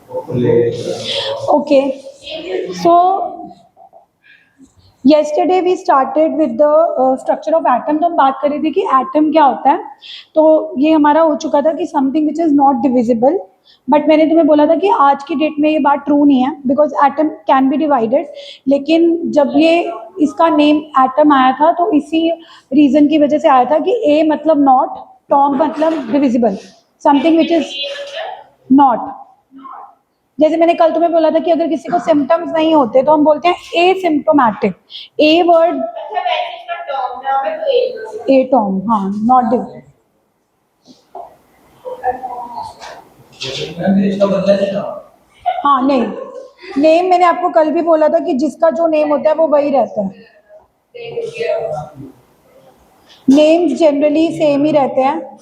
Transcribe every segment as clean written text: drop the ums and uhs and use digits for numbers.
Okay, so yesterday we started with the structure of atom. तो हम बात कर रहे थे कि एटम क्या होता है. तो ये हमारा हो चुका था कि something which is not divisible. But मैंने तुम्हें बोला था कि आज की डेट में ये बात ट्रू नहीं है, because atom can be divided. लेकिन जब ये इसका नेम एटम आया था तो इसी रीजन की वजह से आया था कि ए मतलब नॉट, टॉम मतलब divisible, something which is not. जैसे मैंने कल तुम्हें बोला था कि अगर किसी को सिम्टम्स नहीं होते तो हम बोलते हैं asymptomatic. A word atom, हाँ, नॉट डिव. हाँ नहीं, नेम मैंने आपको कल भी बोला था कि जिसका जो नेम होता है वो वही रहता है. नेम्स जनरली सेम ही रहते हैं.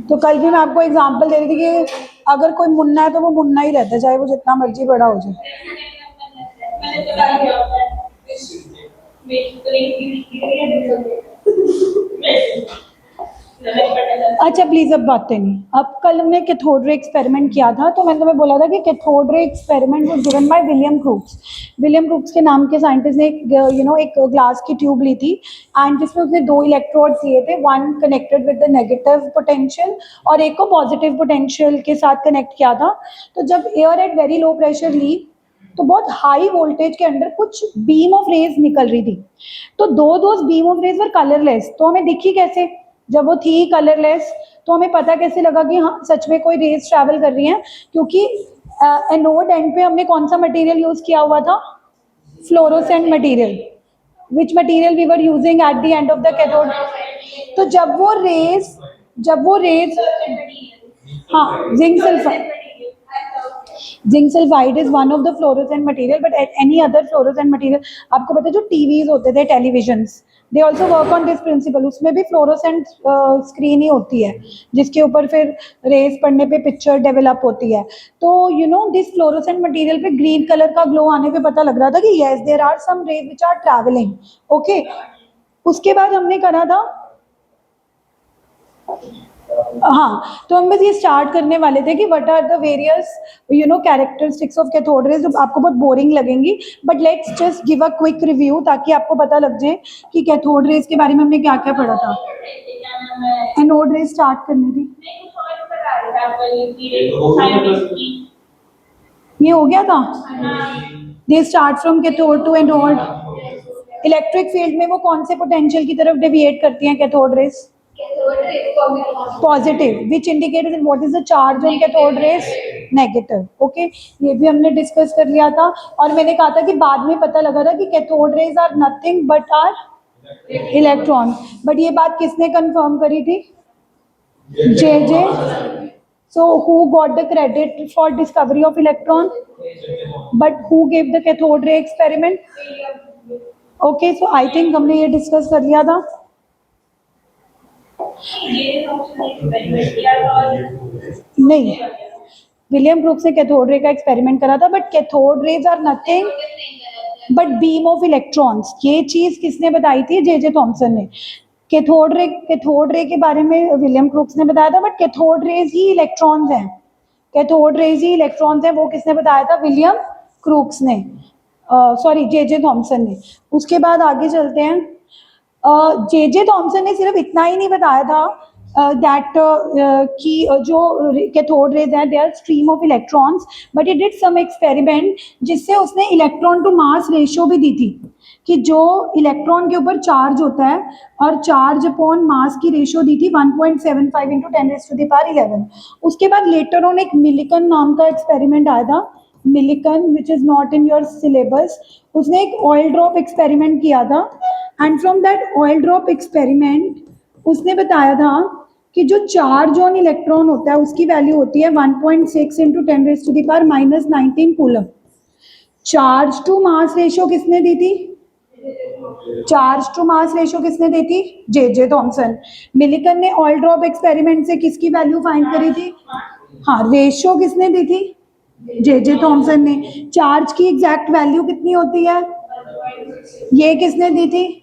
तो कल भी मैं आपको एग्जांपल दे रही थी कि अगर कोई मुन्ना है तो वो मुन्ना ही रहता है, चाहे वो जितना मर्जी बड़ा हो जाए. अच्छा प्लीज अब बातें नहीं. अब कल हमने कैथोड्रे एक्सपेरिमेंट किया था, तो मैंने तुम्हें बोला था कि cathode ray experiment was given by William Crookes. William Crookes के नाम के साइंटिस्ट ने एक ग्लास की ट्यूब ली थी, एंड जिसमें उसने दो इलेक्ट्रोड्स लिए थे, one connected with the negative potential और एक को पॉजिटिव पोटेंशियल के साथ कनेक्ट किया था. तो जब air at very low pressure ली तो बहुत हाई वोल्टेज के अंदर कुछ बीम ऑफ रेज निकल रही थी. तो दो beam of raise were colourless. तो हमें दिखी कैसे? जब वो थी कलरलेस तो हमें पता कैसे लगा कि हाँ सच में कोई रेज ट्रैवल कर रही हैं? क्योंकि एनोड एंड पे हमने कौन सा मटेरियल यूज किया हुआ था? Fluorescent material. Which material we were using at the end of the cathode? तो जब वो रेज, हाँ, zinc sulphide is one of the fluorescent material, but any other fluorescent material. आपको पता है जो टीवीज होते थे, televisions, they also work on this principle. उसमें भी फ्लोरोसेंट स्क्रीन ही होती है जिसके ऊपर फिर रेस पड़ने पे पिक्चर डेवलप होती है. तो दिस फ्लोरोसेंट मटेरियल पे ग्रीन कलर का ग्लो आने पे पता लग रहा था कि yes there are some rays which are travelling. Okay, उसके बाद हमने करा था, हाँ, तो हम बस ये स्टार्ट करने वाले थे कि what are the various characteristics of cathode rays, जो आपको बहुत बोरिंग लगेंगी. But let's just give a quick review ताकि आपको पता लग जाए कि कैथोड रेज के बारे में हमने क्या क्या पढ़ा था. एनोड रेज स्टार्ट करनी थी, ये हो गया था. They start from cathode to anode. Electric field में वो कौन से पोटेंशियल की तरफ डेविएट करती हैं cathode rays? Positive. Which indicated what is the charge on cathode rays? Negative. Okay, ये भी हमने डिस्कस कर लिया था. और मैंने कहा था कि बाद में पता लगा था कि cathode rays are nothing but are electron. But ये बात किसने कंफर्म करी थी? जे. So who got the credit for discovery of electron? But who gave the cathode ray experiment? Okay, so I think हमने ये डिस्कस कर लिया था. नहीं, विलियम क्रूक्स ने कैथोड रे का एक्सपेरिमेंट करा था, but cathode rays are nothing but beam of electrons. ये चीज किसने बताई थी? जे थॉमसन ने. कैथोड रे के बारे में विलियम क्रूक्स ने बताया था, but cathode raise he electrons हैं. कैथोड रेज ही इलेक्ट्रॉन्स हैं, वो किसने बताया था? विलियम क्रूक्स ने, सॉरी जे थॉमसन ने. उसके बाद आगे चलते हैं. जे थॉमसन ने सिर्फ इतना ही नहीं बताया था दैट कि जो कैथोड रेज है they are stream of electrons, but he did some experiment जिससे उसने इलेक्ट्रॉन टू मास रेशियो भी दी थी, कि जो इलेक्ट्रॉन के ऊपर चार्ज होता है और चार्ज अपॉन मास की रेशियो दी थी 1.75 इंटू 10⁻11. उसके बाद लेटर ऑन एक मिलिकन नाम का एक्सपेरिमेंट आया था. Millikan which is not in your syllabus. उसने एक ऑयल ड्रॉप एक्सपेरिमेंट किया था, and from that oil drop experiment उसने बताया था कि जो चार्ज ऑन इलेक्ट्रॉन होता है उसकी वैल्यू होती है 1.6 into 10⁻−19 coulomb. Charge to mass ratio किसने दी थी? चार्ज टू मास रेशियो किसने दी थी? J Thomson. मिलिकन ने ऑयल ड्रॉप एक्सपेरिमेंट से किसकी वैल्यू फाइंड करी थी? हाँ, रेशियो किसने दी थी? जे थॉमसन ने. चार्ज की एग्जैक्ट वैल्यू कितनी होती है? ये किसने दी थी?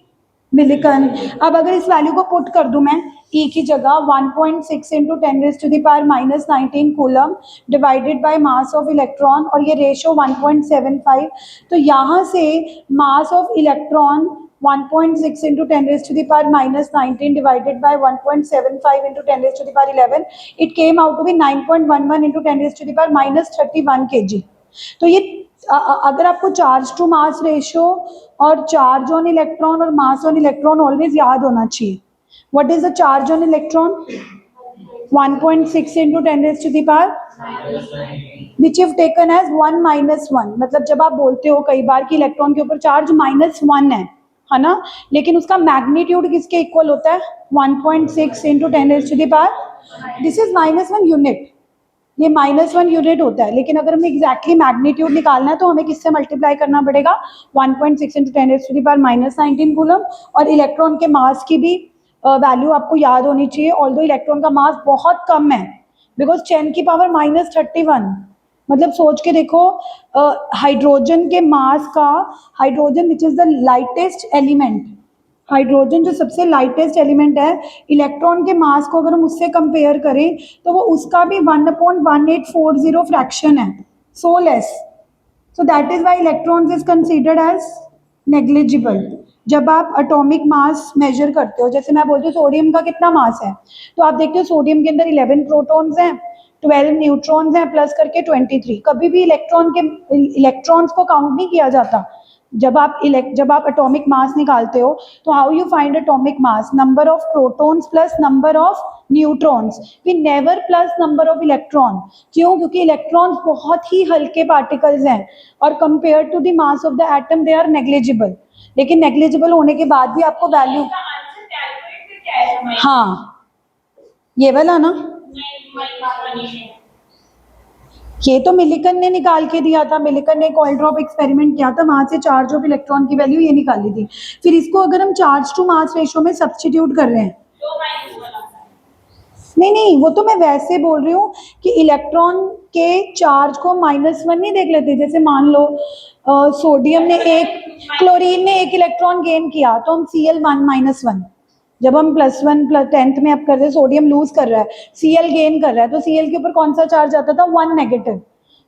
मिलिकन। अब अगर इस वैल्यू को पुट कर दूं मैं E की जगह 1.6 into 10⁻⁻19 coulomb divided by mass of electron और ये रेशियो 1.75, तो यहाँ से mass of electron 1.6 into 10⁻⁻19 divided by 1.75 into 10⁻11, it came out to be 9.11 into 10⁻31 kg। तो ये अगर आपको चार्ज टू मास रेशियो और चार्ज ऑन इलेक्ट्रॉन और मास ऑन इलेक्ट्रॉन ऑलवेज याद होना चाहिए। What is the charge on electron? 1.6 into 10⁻, which if taken as 1-1, मतलब जब आप बोलते हो कई बार कि इलेक्ट्रॉन के ऊपर चार्ज -1 है ना, लेकिन उसका मैग्नीट्यूड किसके इक्वल होता है? 1.6 इंटू 10⁻, दिस इज -1 यूनिट, ये -1 यूनिट होता है। लेकिन अगर हमें एग्जैक्टली मैग्नीट्यूड निकालना है तो हमें किससे मल्टीप्लाई करना पड़ेगा? 1.6 इंटू 10⁻⁻19 कूलम। और इलेक्ट्रॉन के मास की भी वैल्यू आपको याद होनी चाहिए, ऑल्दो इलेक्ट्रॉन का मास बहुत कम है, बिकॉज 10 की पावर -31। मतलब सोच के देखो, हाइड्रोजन के मास का, hydrogen which is the lightest element, hydrogen जो सबसे लाइटेस्ट एलिमेंट है, इलेक्ट्रॉन के मास को अगर हम उससे कंपेयर करें तो वो उसका भी 1.1840 फ्रैक्शन है, so less. So that is why electrons is considered as negligible. जब आप एटॉमिक मास मेजर करते हो, जैसे मैं बोलती हूँ सोडियम का कितना मास है, तो आप देखते हो सोडियम के अंदर 11 प्रोटॉन्स हैं, 12 न्यूट्रॉन्स हैं, प्लस करके 23। कभी भी इलेक्ट्रॉन्स को काउंट नहीं किया जाता। जब आप एटॉमिक मास निकालते हो तो how you find atomic mass? Number of protons plus number of neutrons, we never plus number of electron. क्यों? क्योंकि इलेक्ट्रॉन्स बहुत ही हल्के पार्टिकल्स हैं और compare to the mass of the atom they are negligible. लेकिन नेग्लिजिबल होने के बाद भी आपको वैल्यू, हाँ ये वाला ना, ये तो मिलिकन ने निकाल के दिया था। मिलिकन ने एक ऑयल ड्रॉप एक्सपेरिमेंट किया था, वहां से चार्ज ऑफ इलेक्ट्रॉन की वैल्यू ये निकाली थी। फिर इसको अगर हम चार्ज टू मास रेशियो में सब्स्टिट्यूट कर रहे हैं, नहीं वो तो मैं वैसे बोल रही हूँ कि इलेक्ट्रॉन के चार्ज को -1 नहीं देख लेते। जैसे मान लो सोडियम ने क्लोरीन ने 1 इलेक्ट्रॉन गेन किया तो हम Cl1-1, जब हम +1 10th में अब कर रहे हैं, सोडियम लूज कर रहा है, Cl गेन कर रहा है, तो Cl के ऊपर कौन सा चार्ज आता था? 1 नेगेटिव।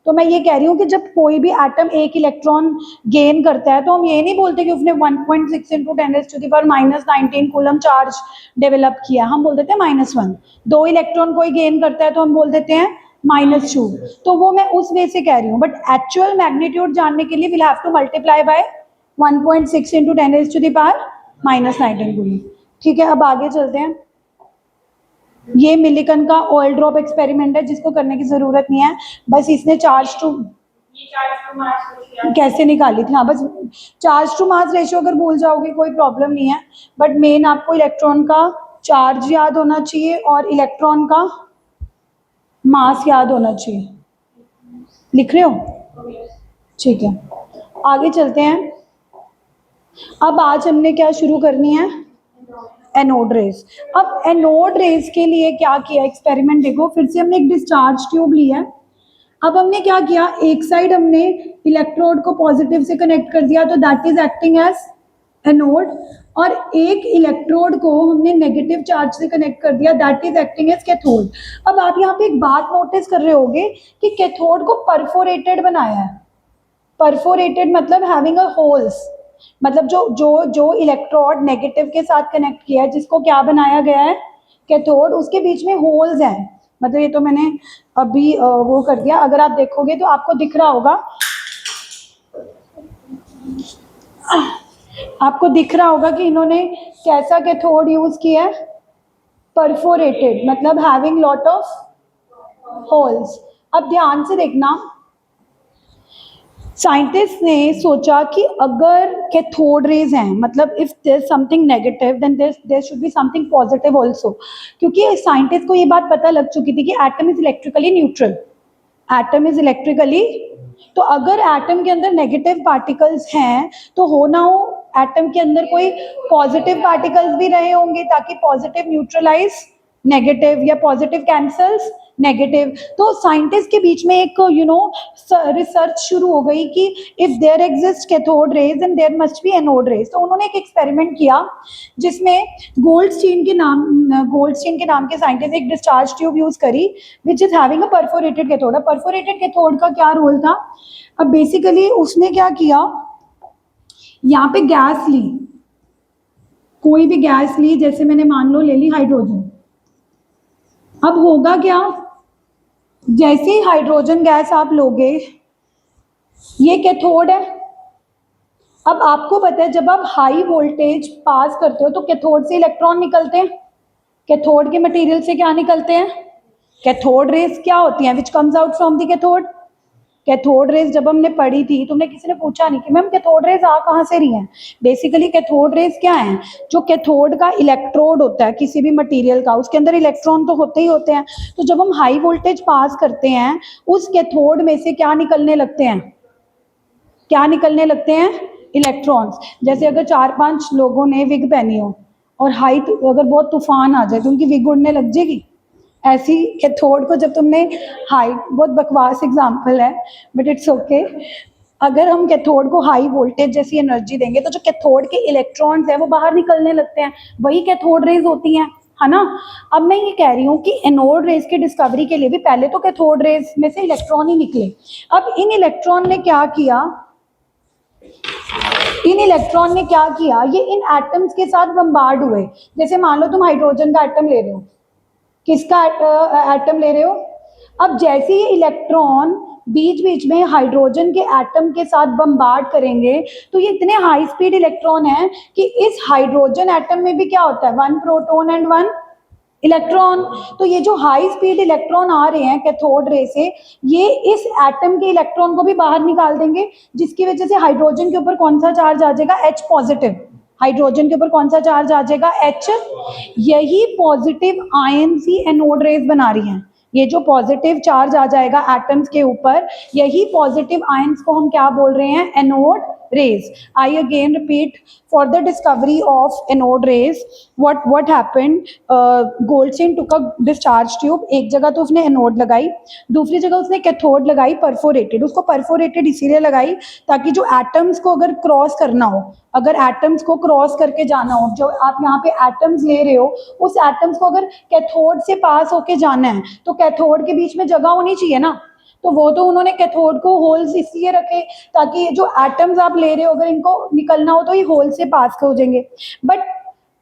तो मैं ये कह रही हूँ कि जब कोई भी एटम 1 इलेक्ट्रॉन गेन करता है तो हम ये नहीं बोलते कि उसने 1.6 इंटू 10⁻⁻19 कूलम चार्ज डेवलप किया, हम बोल देते हैं -1। 2 इलेक्ट्रॉन कोई गेन करता है तो हम बोल देते हैं -2। तो वो मैं उस वे से कह रही हूँ, बट एक्चुअल मैग्नीट्यूड जानने के लिए will have to multiply by 1.6 into 10⁻⁻19 coulomb. ठीक है, अब आगे चलते हैं। ये मिलिकन का ऑयल ड्रॉप एक्सपेरिमेंट है जिसको करने की जरूरत नहीं है, बस इसने चार्ज टू कैसे निकाली थी, हाँ बस चार्ज टू मास रेशियो अगर भूल जाओगे कोई प्रॉब्लम नहीं है, बट मेन आपको इलेक्ट्रॉन का चार्ज याद होना चाहिए और इलेक्ट्रॉन का मास याद होना चाहिए। लिख रहे हो? ठीक है, आगे चलते हैं। अब आज हमने क्या शुरू करनी है? Anode rays. अब एनोड रेज के लिए क्या किया एक्सपेरिमेंट, देखो फिर से हमने एक डिस्चार्ज ट्यूब ली है। अब हमने क्या किया, एक साइड हमने इलेक्ट्रोड को पॉजिटिव से कनेक्ट कर दिया, तो that is acting as anode, और एक इलेक्ट्रोड को हमने नेगेटिव चार्ज से कनेक्ट कर दिया, that is acting as cathode. अब आप यहाँ पे एक बात नोटिस कर रहे होगे कि कैथोड को परफोरेटेड बनाया है। परफोरेटेड मतलब हैविंग अ होल्स, मतलब जो इलेक्ट्रोड नेगेटिव के साथ कनेक्ट किया है, जिसको क्या बनाया गया है? कैथोड, उसके बीच में होल्स हैं। मतलब ये तो मैंने अभी वो कर दिया, अगर आप देखोगे तो आपको दिख रहा होगा, आपको दिख रहा होगा कि इन्होंने कैसा कैथोड यूज किया है? परफोरेटेड, मतलब हैविंग लॉट ऑफ होल्स। अब ध्यान से देखना, साइंटिस्ट ने सोचा कि अगर कैथोड रेज हैं, मतलब if there something negative then there should be something positive also, क्योंकि साइंटिस्ट को ये बात पता लग चुकी थी कि atom is electrically neutral, atom is electrically, तो अगर एटम के अंदर नेगेटिव पार्टिकल्स हैं तो हो ना हो एटम के अंदर कोई पॉजिटिव पार्टिकल्स भी रहे होंगे, ताकि पॉजिटिव न्यूट्रलाइज नेगेटिव या पॉजिटिव कैंसल्स नेगेटिव। तो साइंटिस्ट के बीच में एक रिसर्च शुरू हो गई कि if there exist cathode rays and there must be anode rays. तो उन्होंने एक एक्सपेरिमेंट किया जिसमें गोल्डस्टीन के नाम के साइंटिस्ट एक डिस्चार्ज ट्यूब यूज करी which is having a perforated cathode. Perforated cathode का क्या रोल था? अब बेसिकली उसने क्या किया, यहाँ पे गैस ली, कोई भी गैस ली, जैसे मैंने मान लो ले ली हाइड्रोजन। अब होगा क्या, जैसे ही हाइड्रोजन गैस आप लोगे, ये कैथोड है। अब आपको पता है जब आप हाई वोल्टेज पास करते हो तो कैथोड से इलेक्ट्रॉन निकलते हैं। कैथोड के मटेरियल से क्या निकलते हैं? कैथोड रेज क्या होती हैं, which comes out from the cathode. Cathode rays जब हमने पढ़ी थी, तुमने किसी ने पूछा नहीं कि मैम कैथोड रेज आ कहाँ से रही हैं। बेसिकली कैथोड रेज क्या है, जो कैथोड का इलेक्ट्रोड होता है किसी भी मटेरियल का, उसके अंदर इलेक्ट्रॉन तो होते ही होते हैं। तो जब हम हाई वोल्टेज पास करते हैं, उस कैथोड में से क्या निकलने लगते हैं? क्या निकलने लगते हैं? इलेक्ट्रॉन्स। जैसे अगर 4-5 लोगों ने विग पहनी हो और हाइट अगर बहुत तूफान आ जाए तो उनकी विग उड़ने लग जाएगी। ऐसी कैथोड को जब तुमने हाई, बहुत बकवास एग्जांपल है बट इट्स ओके, अगर हम कैथोड को हाई वोल्टेज जैसी एनर्जी देंगे तो जो कैथोड के इलेक्ट्रॉन्स है वो बाहर निकलने लगते हैं, वही कैथोड रेज होती हैं, है ना। अब मैं ये कह रही हूँ कि एनोड रेज की डिस्कवरी के लिए भी पहले तो कैथोड रेज में से इलेक्ट्रॉन ही निकले। अब इन इलेक्ट्रॉन ने क्या किया, ये इन एटम्स के साथ बम्बार्ड हुए। जैसे मान लो तुम हाइड्रोजन का एटम ले रहे हो, किसका एटम ले रहे हो? अब जैसे ही इलेक्ट्रॉन बीच बीच में हाइड्रोजन के एटम के साथ बम्बार्ड करेंगे तो ये इतने हाई स्पीड इलेक्ट्रॉन हैं कि इस हाइड्रोजन एटम में भी क्या होता है, 1 प्रोटॉन एंड 1 इलेक्ट्रॉन। तो ये जो हाई स्पीड इलेक्ट्रॉन आ रहे हैं कैथोड रे से, ये इस एटम के इलेक्ट्रॉन को भी बाहर निकाल देंगे, जिसकी वजह से हाइड्रोजन के ऊपर कौन सा चार्ज आ जाएगा? H positive. हाइड्रोजन के ऊपर कौन सा चार्ज आ जाएगा? H। यही पॉजिटिव आयंस ही एनोड रेज बना रही हैं। ये जो पॉजिटिव चार्ज आ जाएगा एटम्स के ऊपर, यही पॉजिटिव आयंस को हम क्या बोल रहे हैं? Anode rays. I again repeat, for the discovery of anode rays, what happened? Goldstein took a discharge tube. एक जगह तो उसने एनोड लगाई, दूसरी जगह उसने कैथोड लगाई परफोरेटेड। उसको परफोरेटेड इसीलिए लगाई ताकि जो एटम्स को अगर क्रॉस करना हो, अगर एटम्स को क्रॉस करके जाना हो, जो आप यहाँ पे एटम्स ले रहे हो, उस एटम्स को अगर कैथोड से पास होके जाना है तो कैथोड के बीच में जगह होनी चाहिए ना। तो वो तो उन्होंने कैथोड को होल्स इसलिए रखे ताकि जो एटम्स आप ले रहे हो अगर इनको निकलना हो तो ये होल से पास हो जाएंगे। बट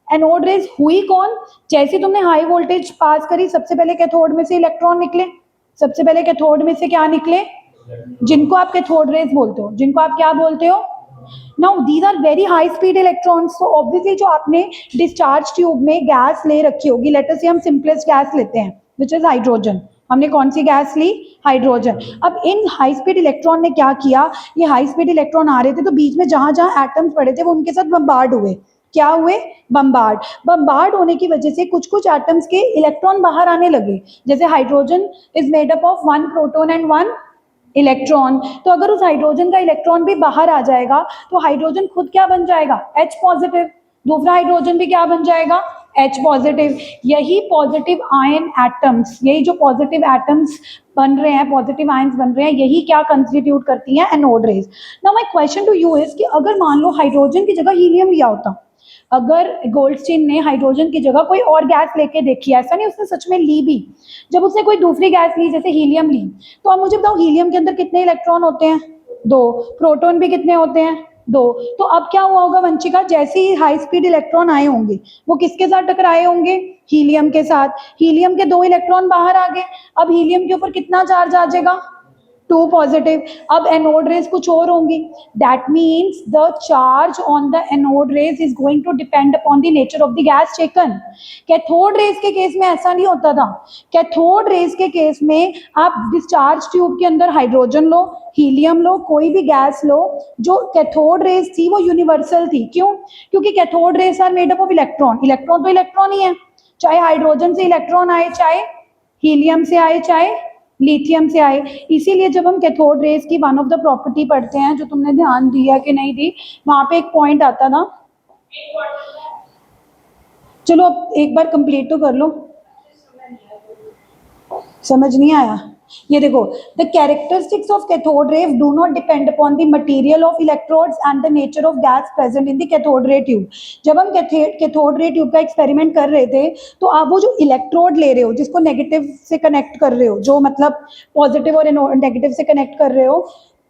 एनोड रेज हुई कौन? जैसे तुमने हाई वोल्टेज पास करी, सबसे पहले कैथोड में से इलेक्ट्रॉन निकले। सबसे पहले कैथोड में से क्या निकले? जिनको आप कैथोड रेज बोलते हो, जिनको आप क्या बोलते हो? Now these are very high speed electrons. तो ऑब्वियसली जो आपने डिस्चार्ज ट्यूब में गैस ले रखी होगी, लेट अस से हम सिंपलेस्ट गैस लेते हैं विच इज हाइड्रोजन। हमने कौन सी गैस ली? हाइड्रोजन। अब इन हाई स्पीड इलेक्ट्रॉन ने क्या किया, ये हाई स्पीड इलेक्ट्रॉन आ रहे थे तो बीच में जहां जहां एटम्स पड़े थे वो उनके साथ बम्बार्ड हुए। क्या हुए? बम्बार्ड होने की वजह से कुछ कुछ एटम्स के इलेक्ट्रॉन बाहर आने लगे। जैसे hydrogen is made up of 1 proton and 1 electron. तो अगर उस हाइड्रोजन का इलेक्ट्रॉन भी बाहर आ जाएगा तो हाइड्रोजन खुद क्या बन जाएगा? H positive. दूसरा हाइड्रोजन भी क्या बन जाएगा? H positive. यही पॉजिटिव आयन एटम्स, यही जो पॉजिटिव एटम्स बन रहे हैं, पॉजिटिव आयंस बन रहे हैं, यही क्या कंस्टिट्यूट करती हैं? Anode rays. Now my question to you is कि अगर मान लो हाइड्रोजन की जगह हीलियम लिया होता, अगर गोल्डस्टीन ने हाइड्रोजन की जगह कोई और गैस लेके देखी, ऐसा नहीं उसने सच में ली भी, जब उसने कोई दूसरी गैस ली जैसे हीलियम ली, तो आप मुझे बताओ हीलियम के अंदर कितने इलेक्ट्रॉन होते हैं? 2। प्रोटॉन भी कितने होते हैं? 2। तो अब क्या हुआ होगा वंशिका, जैसे ही हाई स्पीड इलेक्ट्रॉन आए होंगे वो किसके साथ टकराए होंगे? हीलियम के साथ। हीलियम के 2 इलेक्ट्रॉन बाहर आ गए। अब हीलियम के ऊपर कितना चार्ज आ जाएगा? 2 पॉजिटिव। अब एनोड रेज कुछ और होंगी, that means the charge on the anode rays is going to depend upon the nature of the gas taken. Cathode rays के केस में ऐसा नहीं होता था। कैथोड रेज के केस में आप डिस्चार्ज ट्यूब के अंदर हाइड्रोजन लो, हीलियम लो, कोई भी गैस लो, जो कैथोड रेज थी वो यूनिवर्सल थी। क्यों? क्योंकि cathode rays are made up of electron. Electron तो इलेक्ट्रॉन ही है, चाहे हाइड्रोजन से इलेक्ट्रॉन आए, चाहे हीलियम से आए, चाहे लिथियम से आए। इसीलिए जब हम कैथोड रेज की वन ऑफ द प्रॉपर्टी पढ़ते हैं, जो तुमने ध्यान दिया कि नहीं दी, वहां पे एक पॉइंट आता था, चलो अब एक बार कंप्लीट तो कर लो। समझ नहीं आया? ये देखो, the characteristics of cathode raise do not depend upon the material of electrodes and the nature of gas present in the cathode ray tube. जब हम कैथोड रे ट्यूब का एक्सपेरिमेंट कर रहे थे, तो आप वो जो इलेक्ट्रोड ले रहे हो, जिसको नेगेटिव से कनेक्ट कर रहे हो, जो मतलब पॉजिटिव और नेगेटिव से कनेक्ट कर रहे हो,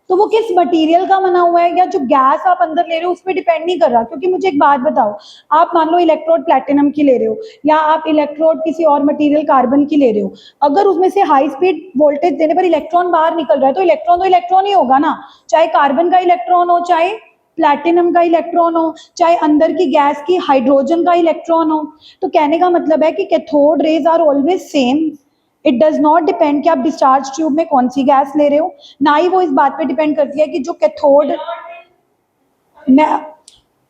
तो वो किस मटेरियल का बना हुआ है, या जो गैस आप अंदर ले रहे हो उस पर डिपेंड नहीं कर रहा। क्योंकि मुझे एक बात बताओ, आप मान लो इलेक्ट्रोड प्लैटिनम की ले रहे हो, या आप इलेक्ट्रोड किसी और मटेरियल कार्बन की ले रहे हो, अगर उसमें से हाई स्पीड वोल्टेज देने पर इलेक्ट्रॉन बाहर निकल रहा है, तो इलेक्ट्रॉन ही होगा ना, चाहे कार्बन का इलेक्ट्रॉन हो, चाहे प्लैटिनम का इलेक्ट्रॉन हो, चाहे अंदर की गैस की हाइड्रोजन का इलेक्ट्रॉन हो। तो कहने का मतलब है कि cathode rays are always same. It does not depend कि आप डिस्चार्ज ट्यूब में कौन सी गैस ले रहे हो, ना ही वो इस बात पे डिपेंड करती है कि जो कैथोड, मैं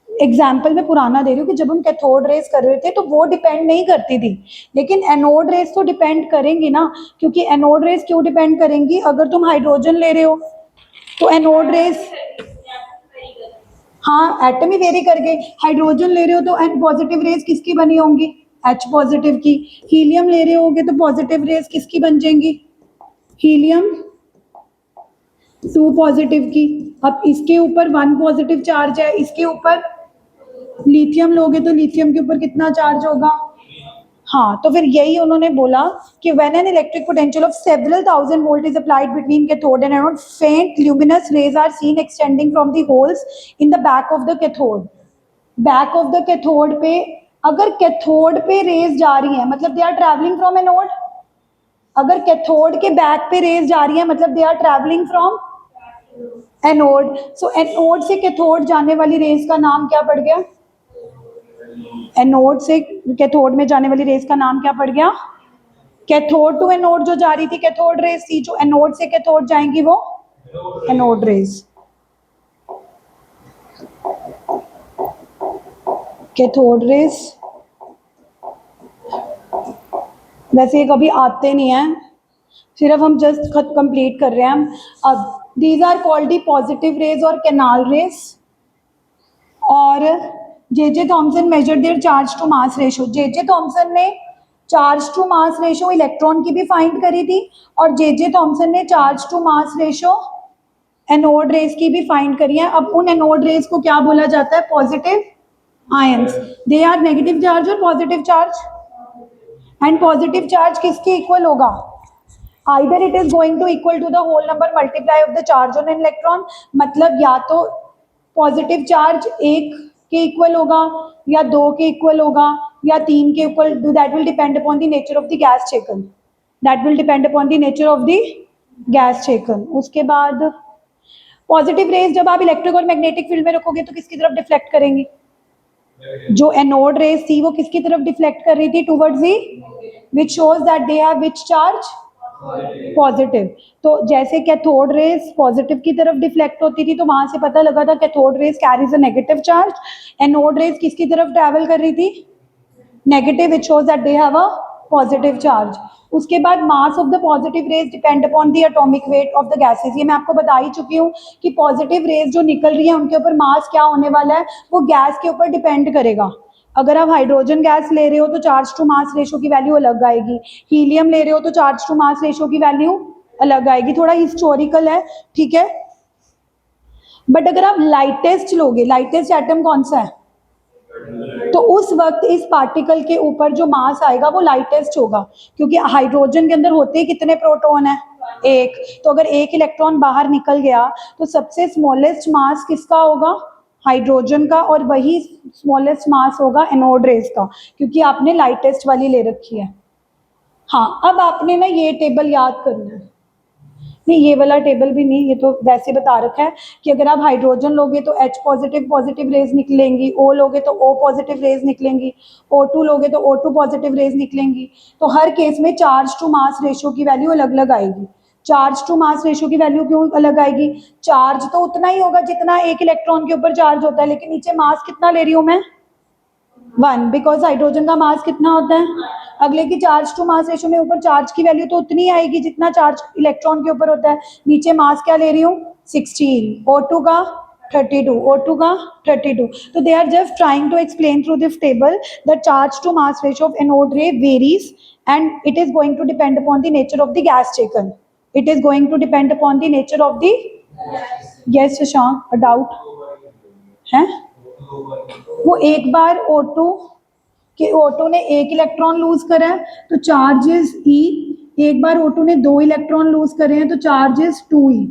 एग्जाम्पल में पुराना दे रही हूँ कि जब हम कैथोड रेज कर रहे थे तो वो डिपेंड नहीं करती थी, लेकिन एनोड रेज तो डिपेंड करेंगी ना। क्योंकि एनोड रेज क्यों डिपेंड करेंगी? अगर तुम हाइड्रोजन ले रहे हो तो एनोड रेज, हाँ एटम ही वेरी कर गए। हाइड्रोजन ले रहे हो तो पॉजिटिव रेज किसकी बनी होंगी? H पॉजिटिव की। हीलियम ले रहे होगे तो पॉजिटिव रेज किसकी बन जाएंगी? हीलियम 2 पॉजिटिव की। अब इसके ऊपर 1 पॉजिटिव चार्ज है, इसके ऊपर लिथियम लोगे तो लिथियम के ऊपर कितना चार्ज होगा? हाँ, तो फिर यही उन्होंने बोला कि when an electric potential of several thousand volt is applied between cathode and anode, faint luminous rays are seen extending from the holes in the back of the cathode. Back of the cathode पे, अगर cathode पे rays जा रही है मतलब they are travelling from anode. अगर cathode के back पे रेज जा रही है मतलब they are travelling from anode. So anode से कैथोड जाने वाली रेज का नाम क्या पड़ गया? एनोड से कैथोड में जाने वाली रेज का नाम क्या पड़ गया? कैथोड टू एनोड जो जा रही थी कैथोड रेज थी, जो एनोड से कैथोड जाएंगी वो एनोड रेज। कैथोड रेज वैसे ये कभी आते नहीं है, सिर्फ हम जस्ट खत कंप्लीट कर रहे हैं। अब these are called the positive rays और कैनाल रेज। और J Thomson measure their charge to mass ratio. J Thomson ने charge to mass ratio electron की भी फाइंड करी थी, और जे थॉमसन ने charge to mass ratio anode rays की भी फाइंड करी है। अब उन एनोड रेज को क्या बोला जाता है? Positive ions. They are negative charge और positive charge, and positive charge किसके इक्वल होगा? Either it is going to equal to the whole number multiply of the charge on an electron, मतलब या तो पॉजिटिव चार्ज 1 के equal होगा, या 2 के इक्वल होगा, या 3 के equal. That will depend upon the nature of the gas taken. That will depend upon the nature of the gas taken. उसके बाद पॉजिटिव रेज जब आप इलेक्ट्रिक और मैग्नेटिक फील्ड में रखोगे तो किसकी तरफ डिफ्लेक्ट करेंगी? जो एनोड रेज थी वो किसकी तरफ डिफ्लेक्ट कर रही थी? Towards the, which shows that they have which charge? Positive. तो जैसे कैथोड रेज पॉजिटिव की तरफ डिफ्लेक्ट होती थी, तो वहां से पता लगा था cathode rays carries a negative charge. Anode rays किसकी तरफ ट्रैवल कर रही थी? Negative, which shows that they have a positive charge. उसके बाद मास of the positive raise depend upon the atomic weight of the gases. ये मैं आपको बता ही चुकी हूँ कि पॉजिटिव रेज जो निकल रही है उनके ऊपर मास क्या होने वाला है, वो गैस के ऊपर डिपेंड करेगा। अगर आप हाइड्रोजन गैस ले रहे हो तो चार्ज टू मास रेशो की वैल्यू अलग आएगी, हीलियम ले रहे हो तो चार्ज टू मास रेशो की वैल्यू अलग आएगी। थोड़ा हिस्टोरिकल है, ठीक है। बट अगर आप लाइटेस्ट लोगे, लाइटेस्ट एटम कौन सा है, तो उस वक्त इस पार्टिकल के ऊपर जो मास आएगा वो लाइटेस्ट होगा, क्योंकि हाइड्रोजन के अंदर होते ही कितने प्रोटॉन है? 1। तो अगर 1 इलेक्ट्रॉन बाहर निकल गया तो सबसे स्मॉलेस्ट मास किसका होगा? हाइड्रोजन का, और वही स्मॉलेस्ट मास होगा एनोड रेज का, क्योंकि आपने लाइटेस्ट वाली ले रखी है। हाँ, अब आपने ना ये टेबल याद करना है। नहीं, ये वाला टेबल भी नहीं, ये तो वैसे बता रखा है कि अगर आप हाइड्रोजन लोगे तो H पॉजिटिव पॉजिटिव रेज निकलेंगी, O लोगे तो O पॉजिटिव रेज निकलेंगी, O2 लोगे तो O2 पॉजिटिव रेज निकलेंगी। तो हर केस में चार्ज टू मास रेशो की वैल्यू अलग अलग आएगी। चार्ज टू मास रेशो की वैल्यू क्यों अलग आएगी? चार्ज तो उतना ही होगा जितना एक इलेक्ट्रॉन के ऊपर चार्ज होता है, लेकिन नीचे मास कितना ले रही हूँ मैं? 1, बिकॉज हाइड्रोजन का मास कितना होता है? अगले की चार्ज टू मास रेशो में ऊपर चार्ज की वैल्यू तो उतनी आएगी जितना चार्ज इलेक्ट्रॉन के ऊपर होता है। नीचे मास क्या ले रही हूँ? 16। O2 का 32, O2 का 32। तो they are just trying to explain through this table the charge to mass ratio of anode ray varies and it is going to depend upon the nature of the gas taken. It is going to depend upon the nature of the, yes Shashank, a doubt है? वो एक बार O2 कि O2 ने एक electron lose करा है तो charge is E, एक बार O2 ने 2 इलेक्ट्रॉन लूज करे हैं तो चार्ज इज 2E।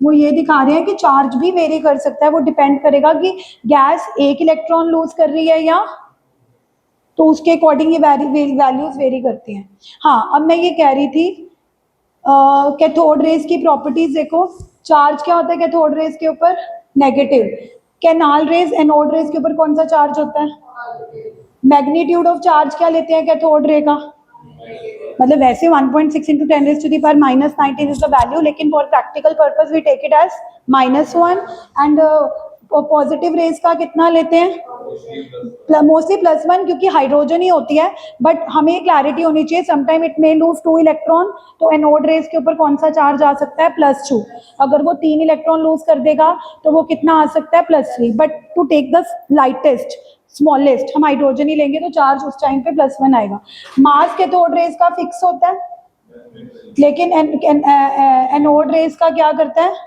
वो ये दिखा रहे हैं कि चार्ज भी वेरी कर सकता है, वो डिपेंड करेगा कि गैस एक इलेक्ट्रॉन लूज कर रही है या, तो उसके अकॉर्डिंग ये वैल्यूज वेरी करती हैं। हाँ, अब मैं ये कह रही थी कैथोड रेज की प्रॉपर्टीज देखो। चार्ज क्या होता है कैथोड रेज के ऊपर? Negative. Canal raise anode rays के ऊपर कौन सा चार्ज होता है? मैग्नीट्यूड ऑफ चार्ज क्या लेते हैं कैथोड रे का? मतलब वैसे 1.6 into 10 raised to the power minus 19 is the value, लेकिन for practical purpose we take it as -1 and positive rays का कितना लेते हैं? मोस्टली +1, क्योंकि हाइड्रोजन ही होती है, बट हमें क्लैरिटी होनी चाहिए, sometime it may lose 2 electron, तो एनोड रेज के ऊपर कौन सा चार्ज आ सकता है? +2। अगर वो 3 इलेक्ट्रॉन लूज कर देगा तो वो कितना आ सकता है? +3। But to take the lightest smallest, हम हाइड्रोजन ही लेंगे तो चार्ज उस टाइम पे +1 आएगा। मास कैथोड रेज का फिक्स होता है, लेकिन एनोड रेज का क्या करता है?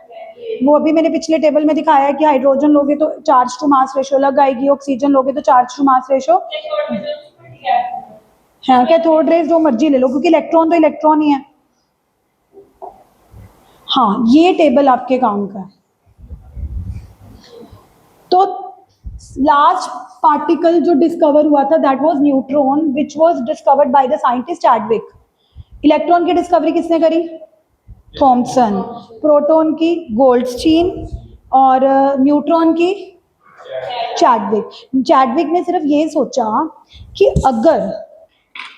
वो अभी मैंने पिछले टेबल में दिखाया है कि हाइड्रोजन लोगे तो चार्ज टू मास रेशो लग आएगी, ऑक्सीजन लोगे तो चार्ज टू मास रेशो। हाँ, कैथोड रेज जो मर्जी ले लो, क्योंकि इलेक्ट्रॉन तो इलेक्ट्रॉन ही है। हाँ, ये टेबल आपके काम का है। तो लास्ट पार्टिकल जो डिस्कवर हुआ था that was neutron, which was discovered by the scientist Chadwick. Electron की डिस्कवरी किसने करी? थॉमसन। प्रोटॉन की गोल्डस्टीन और न्यूट्रॉन की चैडविक। चैडविक ने सिर्फ ये सोचा कि अगर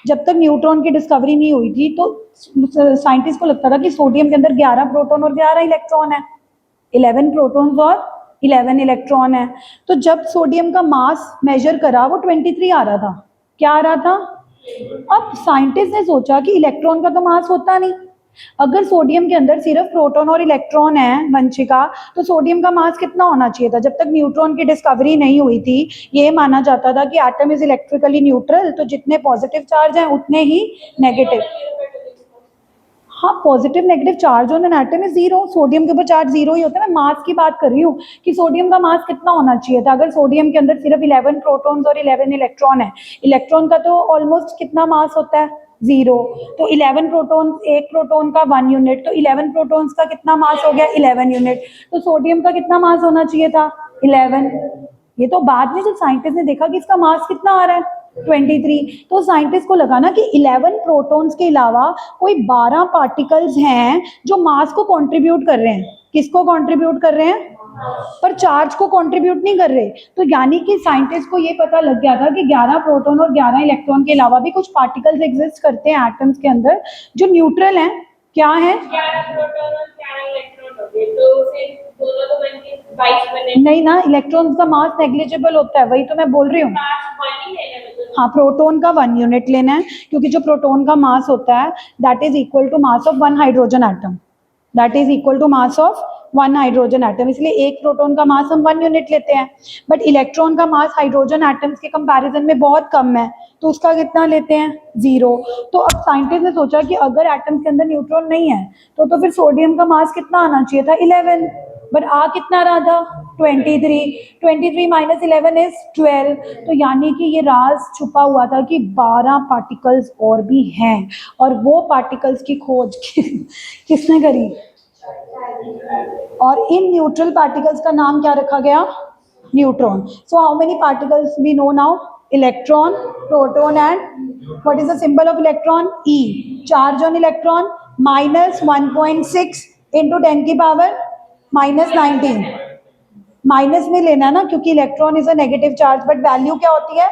जब तक न्यूट्रॉन की डिस्कवरी नहीं हुई थी तो साइंटिस्ट को लगता था कि सोडियम के अंदर 11 प्रोटॉन और 11 इलेक्ट्रॉन है, 11 प्रोटॉन्स और 11 इलेक्ट्रॉन है। तो जब सोडियम का मास मेजर करा वो 23 आ रहा था। क्या आ रहा था? अब साइंटिस्ट ने सोचा कि इलेक्ट्रॉन का तो मास होता नहीं, अगर सोडियम के अंदर सिर्फ प्रोटॉन और इलेक्ट्रॉन है वंशिका, तो सोडियम का मास कितना होना चाहिए था? जब तक न्यूट्रॉन की डिस्कवरी नहीं हुई थी ये माना जाता था कि एटम इज इलेक्ट्रिकली न्यूट्रल, तो जितने पॉजिटिव चार्ज हैं उतने ही नेगेटिव। हाँ, positive negative charge on an atom is 0, sodium के ऊपर चार्ज 0 ही होता है। मैं मास की बात कर रही हूँ कि सोडियम का मास कितना होना चाहिए था। अगर सोडियम के अंदर सिर्फ 11 प्रोटॉन्स और 11 इलेक्ट्रॉन है, इलेक्ट्रॉन का तो ऑलमोस्ट कितना मास होता है? 0। तो 11 प्रोटॉन्स, एक प्रोटॉन का 1 यूनिट, तो 11 प्रोटॉन्स का कितना मास हो गया? 11 यूनिट। तो सोडियम का कितना मास होना चाहिए था? 11। ये तो बाद में जब साइंटिस्ट ने देखा कि इसका मास कितना आ रहा है 23, तो साइंटिस्ट को लगा ना कि 11 प्रोटॉन्स के अलावा कोई 12 पार्टिकल्स हैं जो मास को कंट्रीब्यूट कर रहे हैं। किसको कंट्रीब्यूट कर रहे हैं? पर चार्ज को कंट्रीब्यूट नहीं कर रहे। तो यानी कि साइंटिस्ट को ये पता लग गया था कि 11 प्रोटॉन और 11 इलेक्ट्रॉन के अलावा भी कुछ पार्टिकल्स एग्जिस्ट करते हैं एटम्स के अंदर जो न्यूट्रल हैं। क्या है? 11 प्रोटॉन और 11 इलेक्ट्रॉन हो गए, तो फिर दोनों तो बनके 22 बने। नहीं ना, इलेक्ट्रॉन्स का मास नेग्लिजिबल होता है, वही तो मैं बोल रही हूँ। हाँ, प्रोटॉन का 1 यूनिट लेना है, क्योंकि जो प्रोटॉन का मास होता है that is equal to mass of 1 hydrogen atom, that is equal to mass of 1 hydrogen atom. इसलिए एक प्रोटॉन का मास हम 1 यूनिट लेते हैं, बट इलेक्ट्रॉन का मास हाइड्रोजन एटम्स के कंपैरिजन में बहुत कम है, तो उसका कितना लेते हैं? 0। तो अब साइंटिस्ट ने सोचा कि अगर एटम्स के अंदर न्यूट्रॉन नहीं है तो फिर सोडियम का मास कितना आना चाहिए था? 11, बट आ कितना रहा था? 23। 23 माइनस 11 इज 12। तो यानी कि ये राज छुपा हुआ था कि 12 पार्टिकल्स और भी हैं, और वो पार्टिकल्स की खोज किसने करी? और इन न्यूट्रल पार्टिकल्स का नाम क्या रखा गया? Neutron. So how many particles we know now? Electron, proton and what is the symbol of electron? E। Charge on electron -1.6 into 10 की पावर -19। माइनस में लेना ना, क्योंकि electron is a negative charge, but value क्या होती है?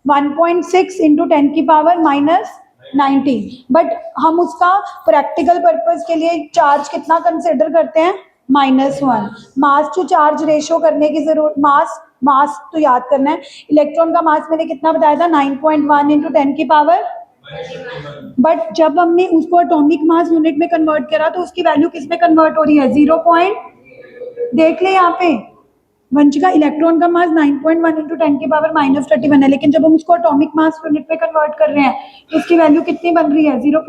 1.6 into 10 की power -19। But हम उसका प्रैक्टिकल पर्पज के लिए चार्ज कितना कंसिडर करते हैं? -1। मास टू चार्ज रेशो करने की जरूरत, मास तो याद करना है। इलेक्ट्रॉन का मास मैंने कितना बताया था? 9.1 इंटू 10 की पावर, बट जब हमने उसको एटॉमिक मास यूनिट में कन्वर्ट करा तो उसकी वैल्यू किस में कन्वर्ट हो रही है? 0. देख ले यहाँ पे, वंशिका, इलेक्ट्रॉन का मास 9.1 इंटू 10 की पावर -31 है, लेकिन जब हम उसको एटॉमिक मास यूनिट में कन्वर्ट कर रहे हैं तो उसकी वैल्यू कितनी बन रही है? 0.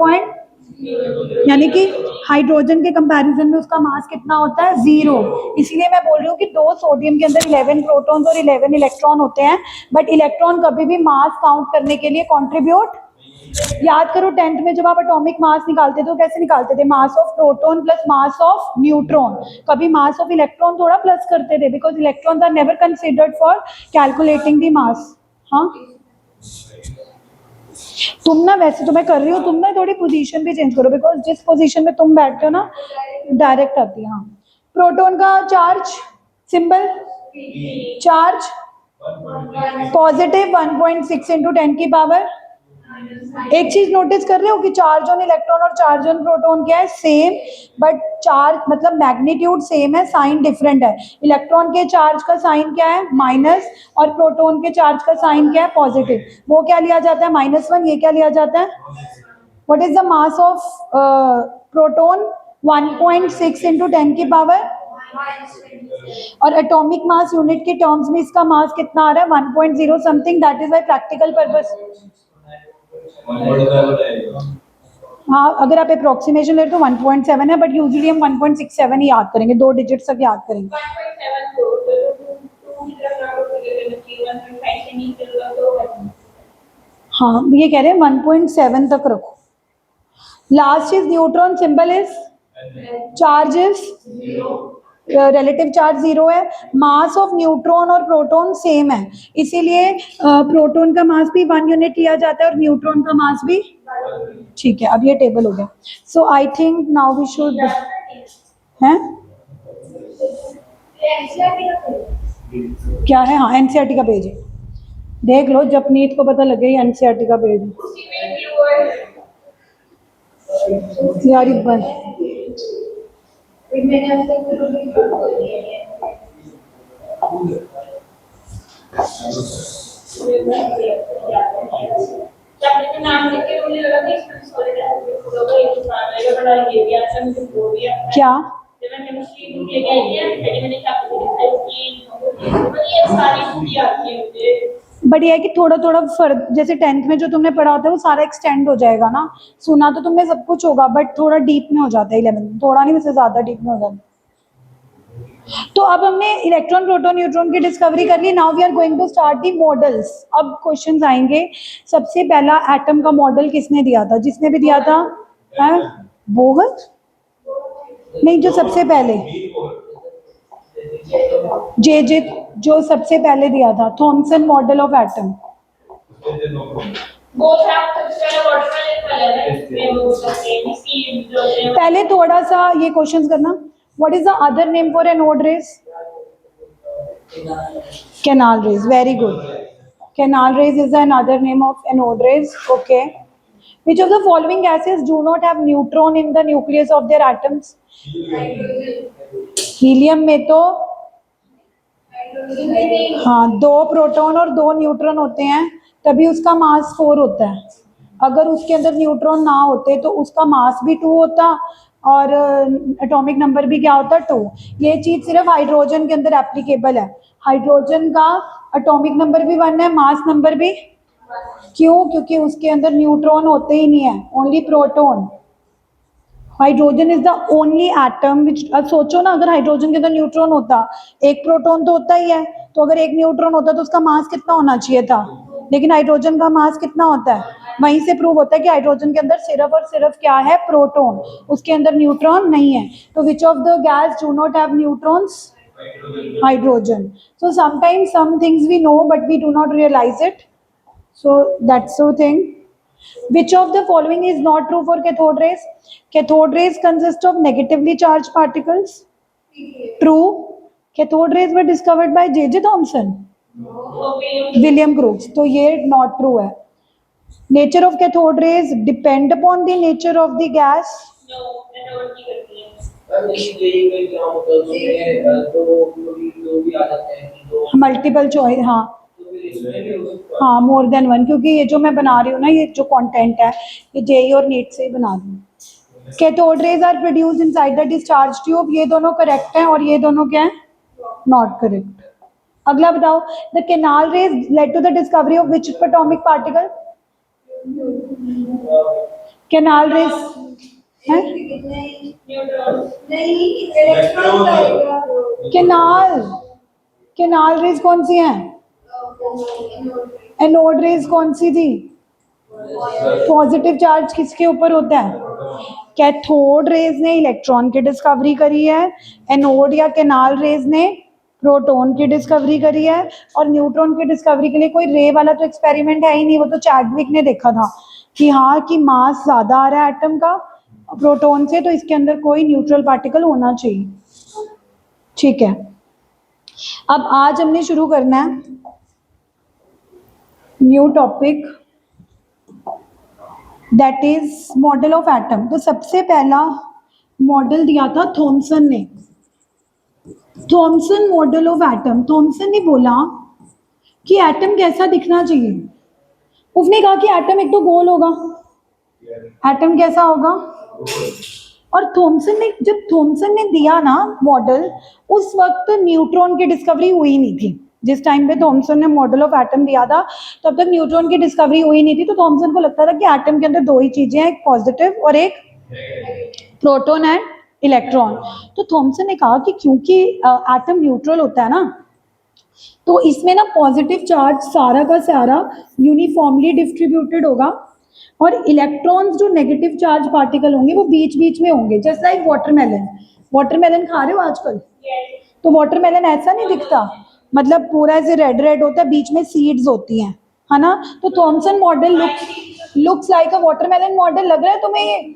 यानी कि हाइड्रोजन के कंपैरिजन में उसका मास कितना होता है? 0। इसीलिए मैं बोल रही हूँ कि दो सोडियम के अंदर 11 प्रोटॉन्स और 11 इलेक्ट्रॉन होते हैं, बट इलेक्ट्रॉन कभी भी मास काउंट करने के लिए कंट्रीब्यूट, याद करो 10th में जब आप एटॉमिक मास निकालते थे तो कैसे निकालते थे? Mass of proton plus mass of neutron. कभी मास ऑफ इलेक्ट्रॉन थोड़ा प्लस करते थे, because electrons are never considered for calculating the mass. हाँ, तुम ना, वैसे तो मैं कर रही हूँ, तुम ना थोड़ी पोजीशन भी चेंज करो, बिकॉज जिस पोजीशन में तुम बैठते हो ना डायरेक्ट आती है। हाँ, प्रोटॉन का charge symbol, charge positive 1.6 into 10 की पावर। एक चीज नोटिस कर रहे हो कि चार्ज ऑन इलेक्ट्रॉन और चार्ज ऑन प्रोटॉन क्या है? सेम, बट चार्ज मतलब मैग्नीट्यूड सेम है, साइन डिफरेंट है। इलेक्ट्रॉन के चार्ज का साइन क्या है? माइनस, और प्रोटॉन के चार्ज का साइन क्या है? पॉजिटिव। वो क्या लिया जाता है? -1। ये क्या लिया जाता है? What is the mass of proton? 1.6 into 10 की पावर, और एटॉमिक मास यूनिट के टर्म्स में इसका मास कितना आ रहा है? 1.0 something. That is why practical purpose, हाँ, अगर आप अप्रोक्सीमेशन ले तो 1.7 है, बट यूजुअली हम 1.67 ही याद करेंगे, 2 डिजिट्स तक याद करेंगे। 1.7 से नीचे होगा तो हाँ, ये कह रहे हैं 1.7 तक रखो। Last is neutron, symbol is, charge is, relative charge 0 है। मास ऑफ न्यूट्रॉन और प्रोटॉन सेम है, इसीलिए प्रोटॉन का मास भी 1 यूनिट लिया जाता है और न्यूट्रॉन का मास भी। ठीक है, अब ये टेबल हो गया। So I think now we should, हैं क्या है? हाँ, एनसीईआरटी का पेज है, देख लो, जपनीत को पता लगे ये एनसीईआरटी का पेज है। उसी में भी वर्ड यार एक बार मैंने अब तक बोल दिया है जब मैंने नाम लिख के मुझे लगा कि इसमें सॉलिड होगा, ये दुकान है, बड़ा ये भी अच्छा मुझे बोल दिया क्या? जब मैं केमिस्ट्री बुक लेके आई थी पहले मैंने क्या लिखा कि ये सारी बुक आती है मुझे, बट ये है कि थोड़ा थोड़ा फर्क, जैसे 10th में जो तुमने पढ़ा होता है वो सारा एक्सटेंड हो जाएगा ना। सुना तो तुमने सब कुछ होगा, बट थोड़ा डीप में हो जाता है 11th में, थोड़ा नहीं, वैसे ज्यादा डीप में हो जाता है। तो अब हमने इलेक्ट्रॉन, प्रोटॉन, न्यूट्रॉन की डिस्कवरी कर ली। Now we are going to start the models. अब क्वेश्चंस आएंगे। सबसे पहला एटम का मॉडल किसने दिया था? जिसने भी दिया था, है बोहर? नहीं, जो सबसे पहले जे जो सबसे पहले दिया था, थॉमसन मॉडल ऑफ एटम। वो था पहले वाटरमेलन वाला है इसमें वो एबीसी जो है पहले थोड़ा सा ये क्वेश्चंस करना। What is the other name for anode rays? Canal rays. Very good. Canal rays is another name of anode rays. Okay. Which of the following gases do not have neutron in the nucleus of their atoms? Helium में तो हाँ 2 proton और 2 neutron होते हैं, तभी उसका मास 4 होता है। अगर उसके अंदर न्यूट्रॉन ना होते तो उसका मास भी 2 होता और एटॉमिक नंबर भी क्या होता? 2। ये चीज सिर्फ हाइड्रोजन के अंदर एप्लीकेबल है। हाइड्रोजन का एटॉमिक नंबर भी 1 है, मास नंबर भी। क्यों? क्योंकि उसके अंदर न्यूट्रॉन होते ही नहीं है, only proton. Hydrogen is the only atom which, अब सोचो ना, अगर हाइड्रोजन के अंदर न्यूट्रॉन होता, एक प्रोटॉन तो होता ही है, तो अगर एक न्यूट्रॉन होता तो उसका मास कितना होना चाहिए था? लेकिन हाइड्रोजन का मास कितना होता है? वहीं से प्रूव होता है कि हाइड्रोजन के अंदर सिर्फ और सिर्फ क्या है? प्रोटॉन, उसके अंदर न्यूट्रॉन नहीं है। तो which of the gas do not have neutrons? Hydrogen. So sometimes some things we know but we do not realize it. So that's the thing. Which of the following is not true for cathode rays? Cathode rays consist of negatively charged particles. True. Cathode rays were discovered by J.J. Thomson. William Crookes. तो ये not true है. Nature of cathode rays depend upon the nature of the gas. No मैंने और की करती है multiple choice, हाँ हाँ, मोर देन 1, क्योंकि ये जो मैं बना रही हूँ ना, ये जो कंटेंट है ये जेई और नीट से ही बना रही हूँ। Cathode rays are produce inside the discharge tube. ये दोनों करेक्ट हैं और ये दोनों क्या है? Not correct. अगला बताओ, the canal rays lead to the discovery of which atomic particle? Canal rays है, कैनाल, कैनाल रेज कौन सी है? एनोड रेज कौन सी थी? पॉजिटिव चार्ज किसके ऊपर होता है? कैथोड रेज ने इलेक्ट्रॉन की डिस्कवरी करी है, एनोड या कैनाल रेज ने प्रोटॉन की डिस्कवरी करी है, और न्यूट्रॉन की डिस्कवरी के लिए कोई रे वाला तो एक्सपेरिमेंट है ही नहीं, वो तो चैडविक ने देखा था कि हाँ कि मास ज्यादा आ रहा है एटम का प्रोटॉन से, तो इसके अंदर कोई न्यूट्रल पार्टिकल होना चाहिए। ठीक है, अब आज हमने शुरू करना है new topic, that is model of atom. तो सबसे पहला मॉडल दिया था थॉमसन ने, Thomson model of atom. Thomson ने बोला कि एटम कैसा दिखना चाहिए। उसने कहा कि एटम एक तो गोल होगा, एटम कैसा होगा? और थॉमसन ने, जब थॉमसन ने दिया ना मॉडल, उस वक्त न्यूट्रॉन की डिस्कवरी हुई नहीं थी। जिस टाइम पे थॉमसन ने मॉडल ऑफ एटम दिया था तब तक न्यूट्रॉन की डिस्कवरी हुई नहीं थी, तो थॉमसन को लगता था कि एटम के अंदर दो ही चीजें हैं, एक पॉजिटिव और एक प्रोटॉन एंड इलेक्ट्रॉन। तो थॉमसन ने कहा कि क्योंकि एटम न्यूट्रल होता है ना, तो इसमें ना पॉजिटिव चार्ज सारा का सारा यूनिफॉर्मली डिस्ट्रीब्यूटेड होगा, और इलेक्ट्रॉन्स जो नेगेटिव चार्ज पार्टिकल होंगे वो बीच बीच में होंगे, जस्ट लाइक वाटरमेलन। वाटरमेलन खा रहे हो आजकल? तो वाटरमेलन ऐसा नहीं दिखता, मतलब पूरा ऐसे रेड रेड होता है, बीच में सीड्स होती हैं, है ना? तो थॉमसन मॉडल लुक्स लाइक अ वाटरमेलन मॉडल। लग रहा है तुम्हें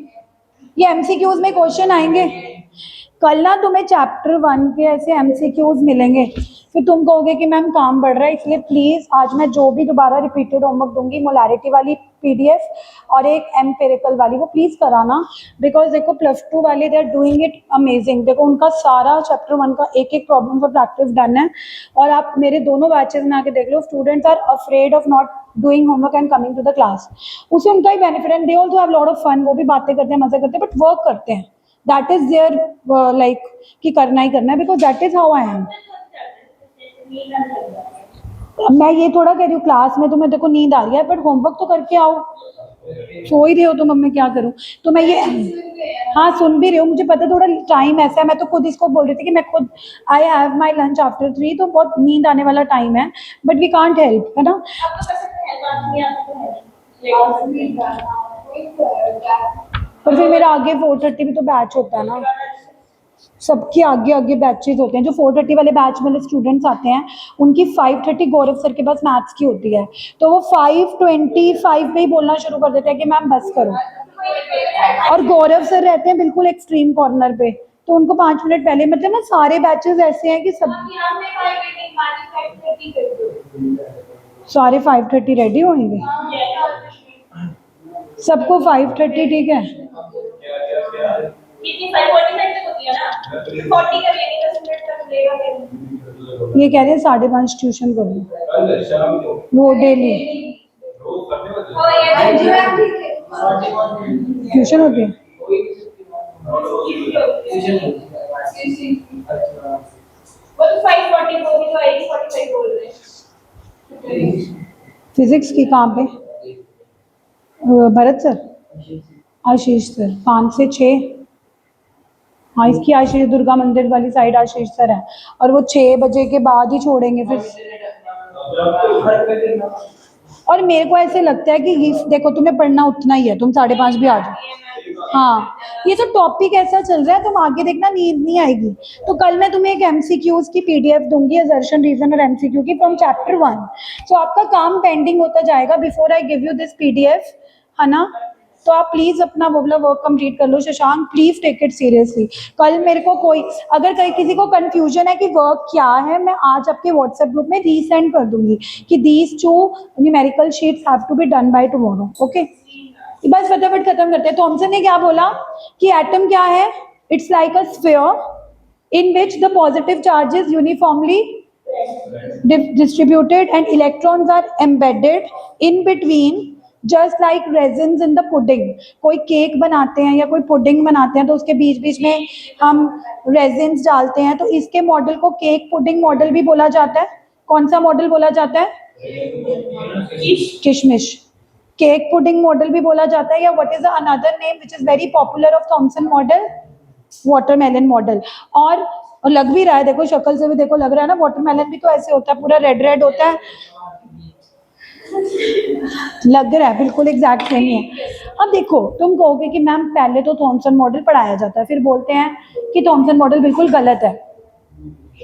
ये एमसीक्यूज में क्वेश्चन आएंगे? कल ना तुम्हें चैप्टर 1 के ऐसे एमसीक्यूज मिलेंगे, फिर तुम कहोगे कि मैम काम बढ़ रहा है, इसलिए प्लीज आज मैं जो भी दोबारा रिपीटेड होमवर्क दूंगी, मोलारिटी वाली पीडीएफ और एक एम्पेरिकल वाली, वो प्लीज कराना, बिकॉज देखो +2 वाले they are doing it amazing. देखो उनका सारा चैप्टर 1 का एक एक प्रॉब्लम का प्रैक्टिस डन है, और आप मेरे दोनों बैचेस में आके देख लो, students are afraid of not doing homework and coming to the class. उससे उनका ही बेनिफिट है, they also have lot of fun, वो भी बातें करते हैं, मजे करते हैं, बट वर्क करते हैं। दैट इज देयर लाइक कि करना ही करना है, because that is how I am. मैं ये थोड़ा कह रही हूँ क्लास में तुम्हें देखो नींद आ रही है, बट होमवर्क तो करके आओ। सो ही रहे हो तुम, अब मैं क्या करूँ? तो मैं ये, हाँ सुन भी रही हूँ, मुझे पता थोड़ा टाइम ऐसा है, मैं तो खुद इसको बोल रही थी कि मैं खुद I have my lunch after 3, तो बहुत नींद आने वाला टाइम है, बट वी कांट हेल्प, है ना? पर फिर मेरा आगे 4:30 भी तो बैच होता है ना, सबके आगे आगे बैचेस होते हैं। जो 4:30 वाले बैच वाले स्टूडेंट्स आते हैं उनकी 5:30 गौरव सर के पास मैथ्स की होती है, तो वो 5:25 पे ही बोलना शुरू कर देते हैं कि मैम बस करो, और गौरव सर रहते हैं बिल्कुल एक्सट्रीम कॉर्नर पे, तो उनको 5 मिनट पहले, मतलब ना सारे बैचेस ऐसे हैं कि सब सारे 5:30 रेडी होंगे, सबको 5:30 ठीक है। ये कह रहे हैं 5:30 ट्यूशन करो, वो डेली ट्यूशन होती है। फिजिक्स की कहाँ पे? भरत सर, आशीष सर 5 से 6। हाँ इसकी आशीष दुर्गा मंदिर वाली साइड आशीष सर है, और वो 6 बजे के बाद ही छोड़ेंगे फिर। और मेरे को ऐसे लगता है कि देखो तुम्हें पढ़ना उतना ही है, तुम 5:30 भी आ जाओ। हाँ ये तो टॉपिक ऐसा चल रहा है, तुम आगे देखना नींद नहीं आएगी। तो कल मैं तुम्हें एक एमसीक्यूज की पीडीएफ दूंगी, असर्शन रीजन और एमसीक्यू की, फ्रॉम चैप्टर 1। सो आपका काम पेंडिंग होता जाएगा before I give you this PDF, है ना? तो आप प्लीज अपना वो वाला वर्क कंप्लीट कर लो। Shashank please take it seriously. कल मेरे को कोई, अगर कहीं किसी को कंफ्यूजन है कि वर्क क्या है, मैं आज आपके व्हाट्सएप ग्रुप में रीसेंड कर दूंगी कि these 2 numerical sheets have to be done by tomorrow. Okay, बस फटाफट खत्म करते हैं। थॉमसन ने क्या बोला कि एटम क्या है? It's like a sphere in which the positive charges uniformly distributed and electrons are embedded in between just like resins in the pudding, कोई केक बनाते हैं या कोई पुडिंग बनाते हैं तो उसके बीच बीच में हम रेजिन्स डालते हैं, तो इसके मॉडल को केक पुडिंग मॉडल भी बोला जाता है। कौन सा मॉडल बोला जाता है? किशमिश। केक पुडिंग मॉडल भी बोला जाता है, या what is another name which is very popular of Thompson model? Watermelon model. और लग भी रहा है, देखो शक्ल से भी देखो लग रहा है ना, वाटरमेलन भी तो ऐसे होता है, पूरा रेड रेड होता है, लग रहा है बिल्कुल एग्जैक्ट नहीं है। अब देखो तुम कहोगे कि मैम पहले तो थॉमसन मॉडल पढ़ाया जाता है, फिर बोलते हैं कि थॉमसन मॉडल बिल्कुल गलत है।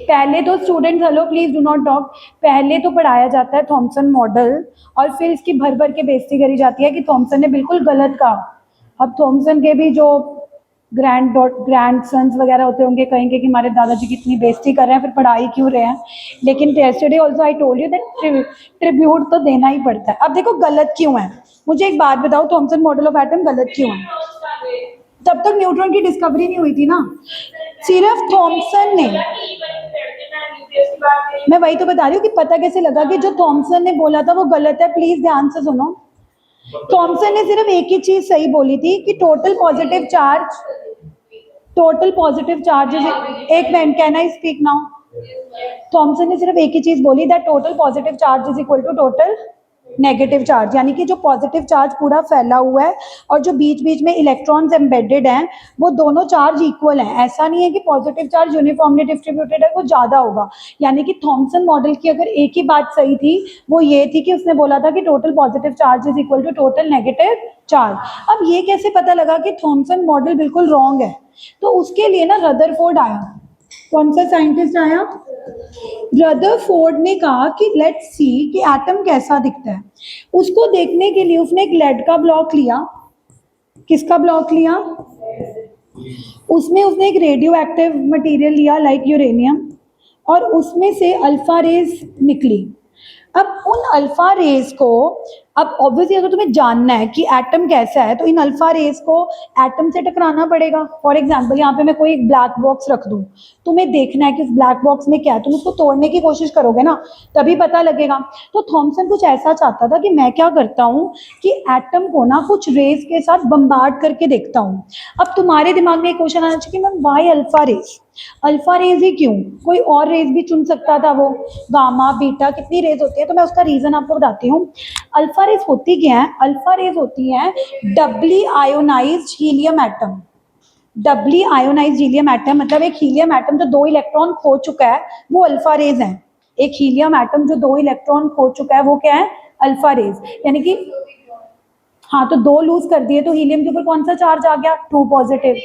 पहले तो students, hello please do not talk, पहले तो पढ़ाया जाता है थॉमसन मॉडल और फिर इसकी भर भर के बेइज्जती करी जाती है कि थॉमसन ने बिल्कुल गलत कहा। अब थॉमसन के भी जो ग्रैंड सन्स वगैरह होते होंगे, कहेंगे कि हमारे दादाजी की इतनी बेइज्जती कर रहे हैं, फिर पढ़ाई क्यों रहे हैं। लेकिन yesterday also I told you that tribute तो देना ही पड़ता है। अब देखो गलत क्यों है, मुझे एक बात बताओ, थॉमसन मॉडल ऑफ एटम गलत क्यों है? तब तक न्यूट्रॉन की डिस्कवरी नहीं हुई थी ना, सिर्फ थॉमसन ने। मैं वही तो बता रही हूँ कि पता कैसे लगा कि जो थॉमसन ने बोला था वो गलत है। प्लीज ध्यान से सुनो, थॉमसन ने सिर्फ एक ही चीज सही बोली थी कि टोटल पॉजिटिव चार्ज इज, एक minute, can I speak now? Thomson ने सिर्फ एक ही चीज बोली, that total positive charge is equal to total negative charge, यानी कि जो पॉजिटिव चार्ज पूरा फैला हुआ है और जो बीच बीच में इलेक्ट्रॉन्स एम्बेडेड हैं वो दोनों चार्ज इक्वल हैं। ऐसा नहीं है कि पॉजिटिव चार्ज यूनिफॉर्मली डिस्ट्रीब्यूटेड है, वो ज्यादा होगा। यानी कि थॉमसन मॉडल की अगर एक ही बात सही थी वो ये थी कि उसने बोला था कि total positive charge is equal to total negative charge. अब ये कैसे पता लगा कि थॉमसन मॉडल बिल्कुल रॉन्ग है? तो उसके लिए ना रदरफोर्ड आया। कौन सा साइंटिस्ट आया? रदरफोर्ड ने कहा कि लेट्स सी कि एटम कैसा दिखता है। उसको देखने के लिए उसने एक लेड का ब्लॉक लिया। किसका ब्लॉक लिया? उसमें उसने एक रेडियो एक्टिव मटेरियल लिया लाइक यूरेनियम, और उसमें से अल्फा रेज निकली। अब उन अल्फा रेज को, अब ऑब्वियसली अगर तुम्हें जानना है कि एटम कैसा है तो इन अल्फा रेज को एटम से टकराना पड़ेगा। फॉर एग्जांपल यहाँ पे मैं कोई एक ब्लैक बॉक्स रख दूं, तुम्हें देखना है कि उस ब्लैक बॉक्स में क्या है, तुम उसको तोड़ने की कोशिश करोगे ना, तभी पता लगेगा। तो थॉमसन कुछ ऐसा चाहता था कि मैं क्या करता हूँ कि एटम को ना कुछ रेज के साथ बम्बार्ड करके देखता हूँ। अब तुम्हारे दिमाग में एक क्वेश्चन आना चाहिए कि ma'am why alpha rays? Alpha rays ही क्यों? कोई और रेज भी चुन सकता था, वो गामा बीटा कितनी रेज होती है, तो मैं उसका रीजन आपको बताती हूँ। अल्फा रेज होती क्या है? अल्फा रेज होती है doubly ionised helium atom. Doubly ionised helium atom मतलब एक हीलियम एटम जो 2 इलेक्ट्रॉन खो चुका है वो अल्फा रेज है। एक हीलियम एटम जो 2 इलेक्ट्रॉन खो चुका है वो क्या है? Alpha rays. यानी कि हाँ, तो 2 लूज कर दिए तो हीलियम के ऊपर कौन सा चार्ज आ गया? 2 पॉजिटिव।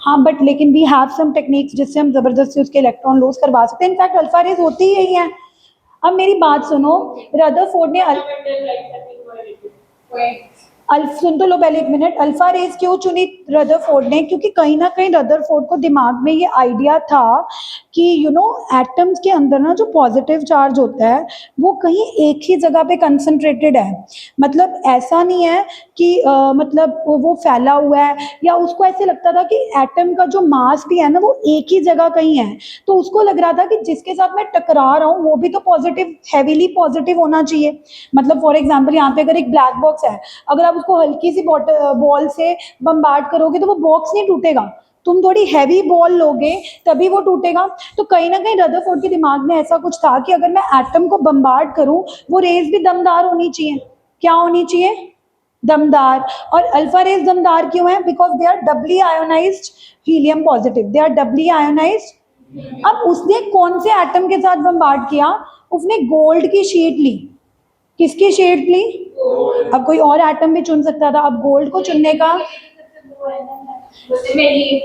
हाँ बट लेकिन वी हैव सम टेक्निक्स जिससे हम जबरदस्ती उसके इलेक्ट्रॉन लूज करवा सकते हैं। इनफैक्ट अल्फा रेज होती ही यही है। अब मेरी बात सुनो, रदरफोर्ड ने सुन तो लो पहले एक मिनट, अल्फा रेज क्यों चुनी रदरफोर्ड ने? क्योंकि कहीं ना कहीं रदरफोर्ड को दिमाग में ये आइडिया था कि एटम्स के अंदर ना जो पॉजिटिव चार्ज होता है वो कहीं एक ही जगह पे कंसंट्रेटेड है। मतलब ऐसा नहीं है कि मतलब वो फैला हुआ है, या उसको ऐसे लगता था कि एटम का जो मास भी है ना वो एक ही जगह कहीं है। तो उसको लग रहा था कि जिसके साथ मैं टकरा रहा हूँ वो भी तो पॉजिटिव, हैवीली पॉजिटिव होना चाहिए। मतलब फॉर एग्जाम्पल यहाँ पे अगर एक ब्लैक बॉक्स है, अगर आप उसको हल्की सी बॉल से बम्बार्ड करोगे तो वो बॉक्स नहीं टूटेगा, तुम थोड़ी हैवी बॉल लोगे तभी वो टूटेगा। तो कहीं ना कहीं रदरफोर्ड के दिमाग में ऐसा कुछ था कि अगर मैं एटम को बम्बार्ड करूं वो रेज भी दमदार होनी चाहिए। क्या होनी चाहिए? दमदार। और अल्फा रेज दमदार क्यों है? Because they are doubly ionised helium positive, they are doubly ionised. अब उसने कौन से एटम के साथ बम्बार्ड किया? उसने गोल्ड की शीट ली। किसकी शीट ली? अब कोई और एटम भी चुन सकता था। अब गोल्ड को चुनने का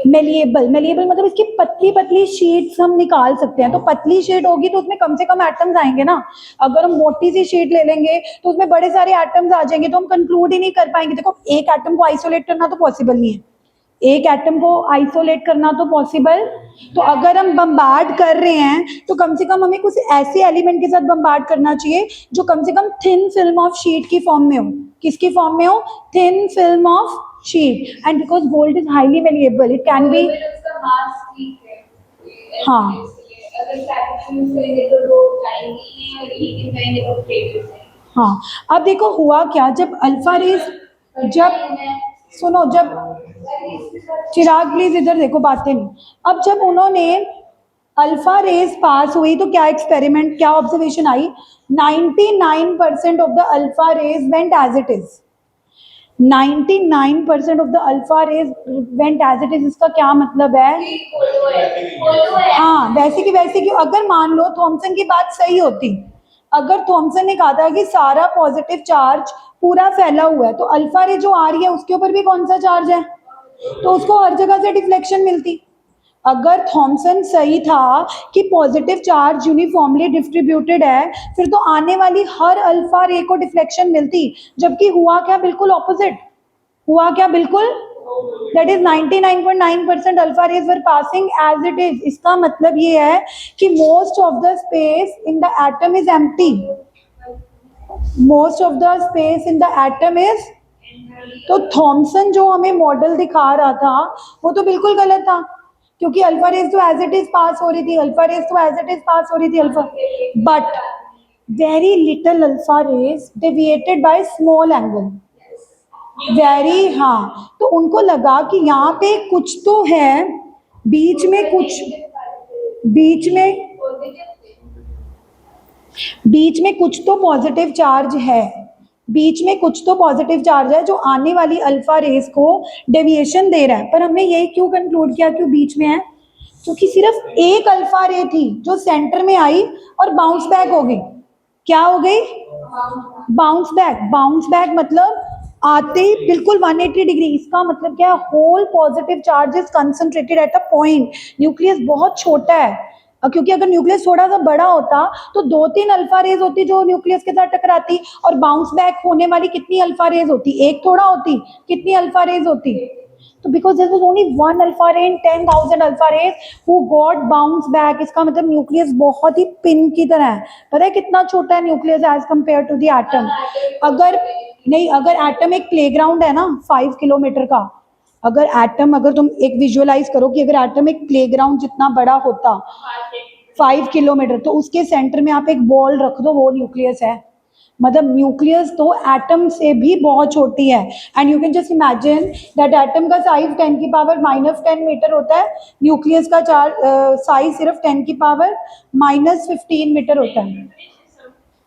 मेलिएबल मतलब इसकी पतली पतली शीट्स हम निकाल सकते हैं। तो पतली शीट होगी तो उसमें कम से कम एटम्स आएंगे ना। अगर हम मोटी सी शीट ले लेंगे तो उसमें बड़े सारे एटम्स आ जाएंगे तो हम कंक्लूड ही नहीं कर पाएंगे। देखो एक एटम को आइसोलेट करना तो पॉसिबल नहीं है, एक एटम को आइसोलेट करना तो पॉसिबल। तो अगर हम बम्बार्ड कर रहे हैं तो कम से कम हमें कुछ ऐसे एलिमेंट के साथ बम्बार्ड करना चाहिए जो कम से कम थिन फिल्म ऑफ शीट की फॉर्म में हो। किसकी फॉर्म में हो? Thin film of sheet. And because gold is highly variable, it can be, हाँ अगर प्लास्टिक यूज करेंगे तो वो जाएंगी नहीं और लीकेज जाएंगे तो फेल जाएंगे। हाँ, अब देखो हुआ क्या, जब अल्फा रेज, जब सुनो, जब चिराग प्लीज इधर देखो, बातें नहीं। अब जब उन्होंने अल्फा रेज पास हुई तो क्या एक्सपेरिमेंट, क्या ऑब्जर्वेशन आई, 99% of the alpha rays went as it is. 99% of the alpha rays went as it is, इसका क्या मतलब है? हाँ, वैसे की वैसे की, अगर मान लो थॉमसन की बात सही होती, अगर थॉमसन ने कहा था कि सारा पॉजिटिव चार्ज पूरा फैला हुआ है, तो अल्फा रे जो आ रही है उसके ऊपर भी कौन सा चार्ज है, तो उसको हर जगह से डिफ्लेक्शन मिलती। अगर थॉमसन सही था कि पॉजिटिव चार्ज यूनिफॉर्मली डिस्ट्रीब्यूटेड है, फिर तो आने वाली हर अल्फा रे को डिफ्लेक्शन मिलती, जबकि हुआ क्या, बिल्कुल ऑपोजिट हुआ। क्या बिल्कुल, that is 99.9% alpha rays were passing as it is. इसका मतलब ये है कि most of the space in the atom is empty, most of the space in the atom is, तो थॉमसन जो हमें मॉडल दिखा रहा था वो तो बिल्कुल गलत था, क्योंकि अल्फा रेज तो एज इट इज पास हो रही थी, अल्फा रेज तो एज इट इज पास हो रही थी, alpha, but very little alpha rays deviated by small angle, very, हाँ, तो उनको लगा कि यहाँ पे कुछ तो है, बीच में कुछ, बीच में बीच में कुछ तो पॉजिटिव चार्ज है, बीच में कुछ तो पॉजिटिव चार्ज है जो आने वाली अल्फा रेस को डेविएशन दे रहा है। पर हमने ये क्यों कंक्लूड किया क्यों बीच में है, क्योंकि सिर्फ एक अल्फा रे थी जो सेंटर में आई और बाउंस बैक हो गई। क्या हो गई? Bounce back. बाउंस बैक मतलब आते ही बिल्कुल 180 डिग्री। इसका मतलब क्या है? Whole positive charge is concentrated at a point. Nucleus बहुत छोटा है, क्योंकि अगर न्यूक्लियस थोड़ा सा बड़ा होता तो 2-3 अल्फा रेज होती जो न्यूक्लियस के साथ टकराती, और बाउंस बैक होने वाली कितनी अल्फा रेज होती? एक थोड़ा होती, कितनी अल्फा रेज होती? तो because there was only one alpha ray in 10,000 alpha rays who got bounce back. इसका मतलब न्यूक्लियस बहुत ही पिन की तरह है। पता है कितना छोटा है nucleus as compare to the atom? अगर नहीं, अगर एटम एक प्लेग्राउंड है ना 5 किलोमीटर का, अगर एटम, अगर तुम एक विजुअलाइज करो कि अगर एटम एक प्लेग्राउंड जितना बड़ा होता 5 किलोमीटर, तो उसके सेंटर में आप एक बॉल रख दो, वो न्यूक्लियस है। मतलब न्यूक्लियस तो एटम से भी बहुत छोटी है। And you can just imagine that atom का साइज 10 की पावर -10 मीटर होता है, न्यूक्लियस का साइज सिर्फ 10 की पावर -15 मीटर होता है।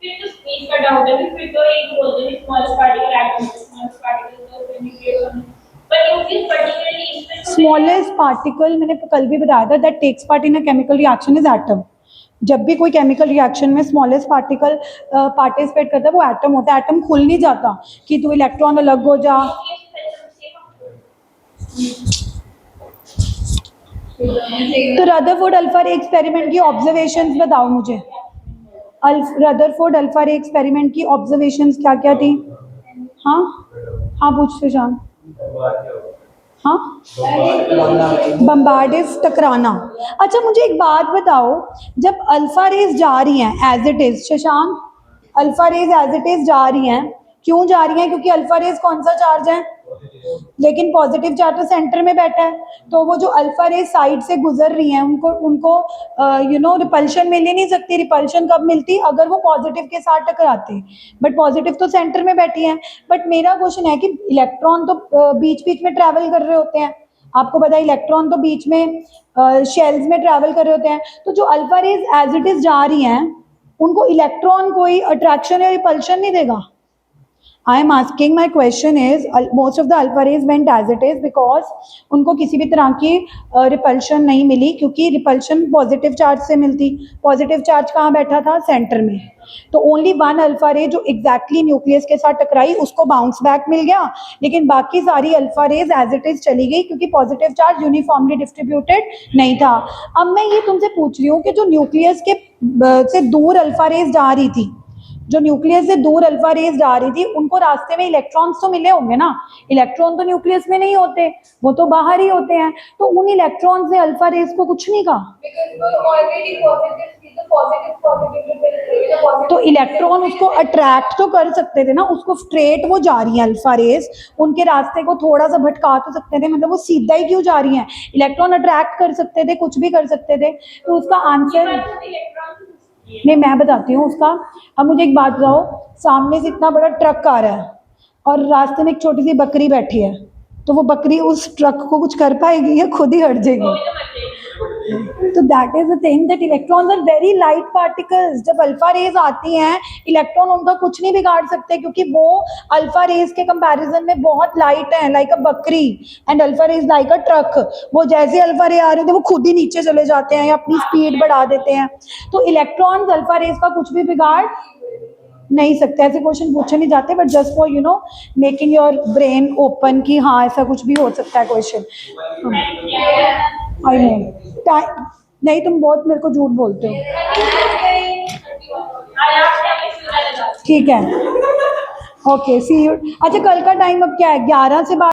फिर तो स्पेस का डाउट है, फिर तो एक बोलते हैं smallest particle atom, smallest particle तो फिर न्यूक्लियस, पर न्यूक्लियस पर्टिकुलरली इसमें स्मॉलेस्ट पार्टिकल मैंने कल भी बताया था that takes part in a chemical reaction is atom. जब भी कोई केमिकल रिएक्शन में स्मॉलेस्ट पार्टिकल पार्टिसिपेट करता है वो एटम होता है। एटम खुल नहीं जाता कि तू इलेक्ट्रॉन अलग हो जा। तो रदरफोर्ड अल्फा रे एक्सपेरिमेंट की ऑब्जर्वेशंस बताओ मुझे। रदरफोर्ड अल्फा रे एक्सपेरिमेंट की ऑब्जर्वेशंस क्या क्या थी? हाँ हाँ, पूछते जान। हाँ, बम्बार्डिस टकराना। अच्छा मुझे एक बात बताओ, जब अल्फा रेज जा रही हैं as it is, Shashank, alpha rays as it is जा रही हैं, क्यों जा रही हैं? क्योंकि अल्फा रेज कौन सा चार्ज है? लेकिन पॉजिटिव चार्ज तो सेंटर में बैठा है, तो वो जो अल्फा रेज साइड से गुजर रही हैं उनको उनको रिपल्शन मिल ही नहीं सकती। रिपल्शन कब मिलती? अगर वो पॉजिटिव के साथ टकराते, बट पॉजिटिव तो सेंटर में बैठी है। बट मेरा क्वेश्चन है कि इलेक्ट्रॉन तो बीच बीच में ट्रैवल कर रहे होते हैं, आपको पता है इलेक्ट्रॉन तो बीच में शेल्स में ट्रैवल कर रहे होते हैं, तो जो alpha rays as it is जा रही हैं उनको इलेक्ट्रॉन कोई अट्रैक्शन या रिपल्शन नहीं देगा? I am asking, my question is most of the alpha rays went as it is because उनको किसी भी तरह की रिपल्शन नहीं मिली, क्योंकि रिपल्शन पॉजिटिव चार्ज से मिलती। पॉजिटिव चार्ज कहाँ बैठा था? सेंटर में। तो ओनली वन अल्फा रे जो एग्जैक्टली न्यूक्लियस के साथ टकराई उसको बाउंस बैक मिल गया, लेकिन बाकी सारी alpha rays as it is चली गई क्योंकि पॉजिटिव चार्ज यूनिफॉर्मली डिस्ट्रीब्यूटेड नहीं था। अब मैं ये तुमसे पूछ रही हूँ कि जो न्यूक्लियस के से दूर अल्फा रेज जा रही थी, जो न्यूक्लियस से दूर अल्फा रेज जा रही थी, उनको रास्ते में इलेक्ट्रॉन्स तो मिले होंगे ना? इलेक्ट्रॉन तो न्यूक्लियस में नहीं होते, वो तो बाहर ही होते हैं। तो उन इलेक्ट्रॉन से अल्फा रेज को कुछ नहीं कहा। the positive positively will create a positive. तो इलेक्ट्रॉन उसको अट्रैक्ट तो कर सकते थे ना, उसको स्ट्रेट वो जा रही हैं अल्फा रेज, उनके रास्ते को थोड़ा सा भटका तो सकते थे, मतलब वो सीधा ही क्यों जा रही हैं? इलेक्ट्रॉन अट्रैक्ट कर सकते थे, कुछ भी कर सकते थे, तो उसका आंसर नहीं, मैं बताती हूँ उसका। अब मुझे एक बात बताओ, सामने से इतना बड़ा ट्रक आ रहा है और रास्ते में एक छोटी सी बकरी बैठी है, तो वो बकरी उस ट्रक को कुछ कर पाएगी या खुद ही हट जाएगी? तो that is the thing that electrons are very light particles. जब अल्फा रेज आती हैं, इलेक्ट्रॉन उनका कुछ नहीं बिगाड़ सकते, क्योंकि वो अल्फा रेज के कंपैरिजन में बहुत लाइट है, लाइक अ बकरी, and alpha rays like a truck. वो जैसे अल्फा रे आ रहे थे वो खुद ही नीचे चले जाते हैं या अपनी स्पीड बढ़ा देते हैं। तो इलेक्ट्रॉन्स अल्फा रेज का कुछ भी बिगाड़ नहीं सकते। ऐसे क्वेश्चन पूछे नहीं जाते, but just for making your brain open कि हाँ ऐसा कुछ भी हो सकता है क्वेश्चन। आई नो, नहीं तुम बहुत मेरे को झूठ बोलते हो। ठीक है, ओके सी यू। अच्छा, कल का टाइम अब क्या है? 11 से 12।